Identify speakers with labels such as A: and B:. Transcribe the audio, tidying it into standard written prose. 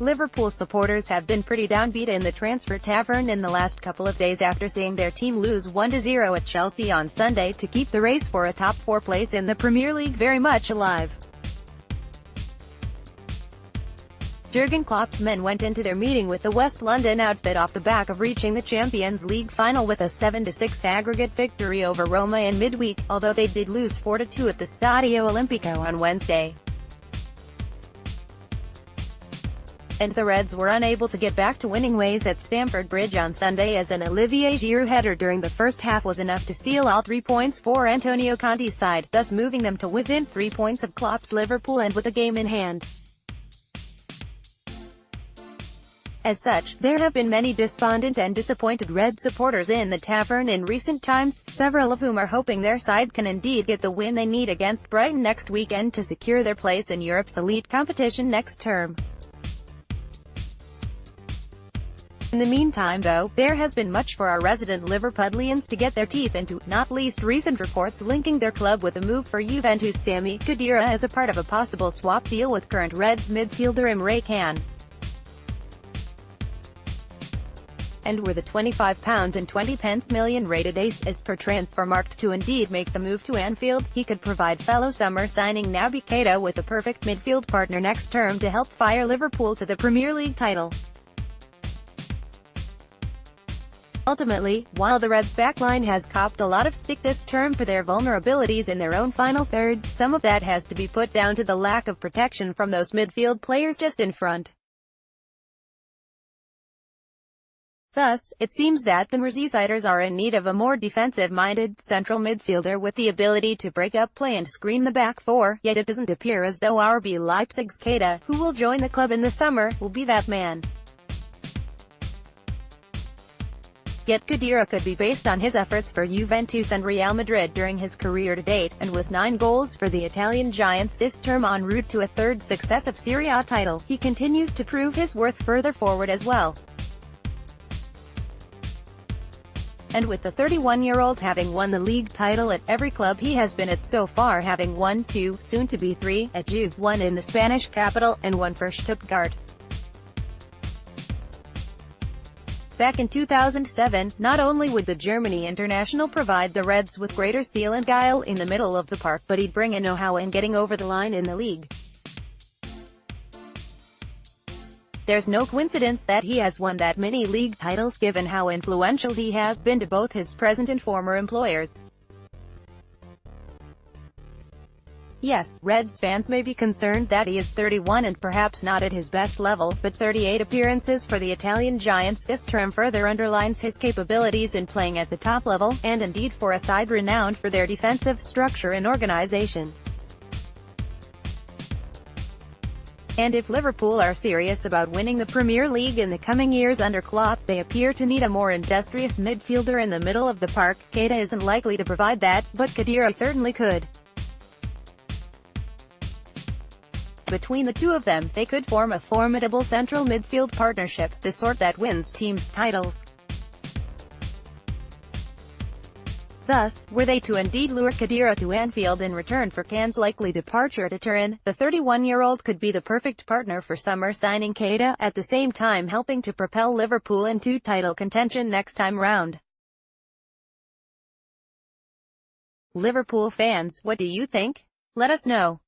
A: Liverpool supporters have been pretty downbeat in the Transfer Tavern in the last couple of days after seeing their team lose 1-0 at Chelsea on Sunday to keep the race for a top four place in the Premier League very much alive. Jurgen Klopp's men went into their meeting with the West London outfit off the back of reaching the Champions League final with a 7-6 aggregate victory over Roma in midweek, although they did lose 4-2 at the Stadio Olimpico on Wednesday. And the Reds were unable to get back to winning ways at Stamford Bridge on Sunday, as an Olivier Giroud header during the first half was enough to seal all 3 points for Antonio Conte's side, thus moving them to within 3 points of Klopp's Liverpool and with a game in hand. As such, there have been many despondent and disappointed Red supporters in the Tavern in recent times, several of whom are hoping their side can indeed get the win they need against Brighton next weekend to secure their place in Europe's elite competition next term. In the meantime though, there has been much for our resident Liverpudlians to get their teeth into, not least recent reports linking their club with a move for Juventus' Sami Khedira as a part of a possible swap deal with current Reds midfielder Emre Can. And were the £25.20m-rated ace, as per Transfermarkt, to indeed make the move to Anfield, he could provide fellow summer signing Naby Keita with a perfect midfield partner next term to help fire Liverpool to the Premier League title. Ultimately, while the Reds' backline has copped a lot of stick this term for their vulnerabilities in their own final third, some of that has to be put down to the lack of protection from those midfield players just in front. Thus, it seems that the Merseysiders are in need of a more defensive-minded central midfielder with the ability to break up play and screen the back four, yet it doesn't appear as though RB Leipzig's Keita, who will join the club in the summer, will be that man. Yet Khedira could be based on his efforts for Juventus and Real Madrid during his career to date, and with 9 goals for the Italian Giants this term en route to a third successive Serie A title, he continues to prove his worth further forward as well. And with the 31-year-old having won the league title at every club he has been at so far, having won 2, soon to be 3, at Juve, 1 in the Spanish capital, and 1 for Stuttgart. Back in 2007, not only would the Germany international provide the Reds with greater steel and guile in the middle of the park, but he'd bring a know-how in getting over the line in the league. There's no coincidence that he has won that many league titles given how influential he has been to both his present and former employers. Yes, Reds fans may be concerned that he is 31 and perhaps not at his best level, but 38 appearances for the Italian Giants this term further underlines his capabilities in playing at the top level, and indeed for a side renowned for their defensive structure and organization. And if Liverpool are serious about winning the Premier League in the coming years under Klopp, they appear to need a more industrious midfielder in the middle of the park. Keita isn't likely to provide that, but Khedira certainly could. Between the two of them, they could form a formidable central midfield partnership, the sort that wins teams titles. Thus, were they to indeed lure Khedira to Anfield in return for Can's likely departure to Turin, the 31-year-old could be the perfect partner for summer signing Keita, at the same time helping to propel Liverpool into title contention next time round. Liverpool fans, what do you think? Let us know.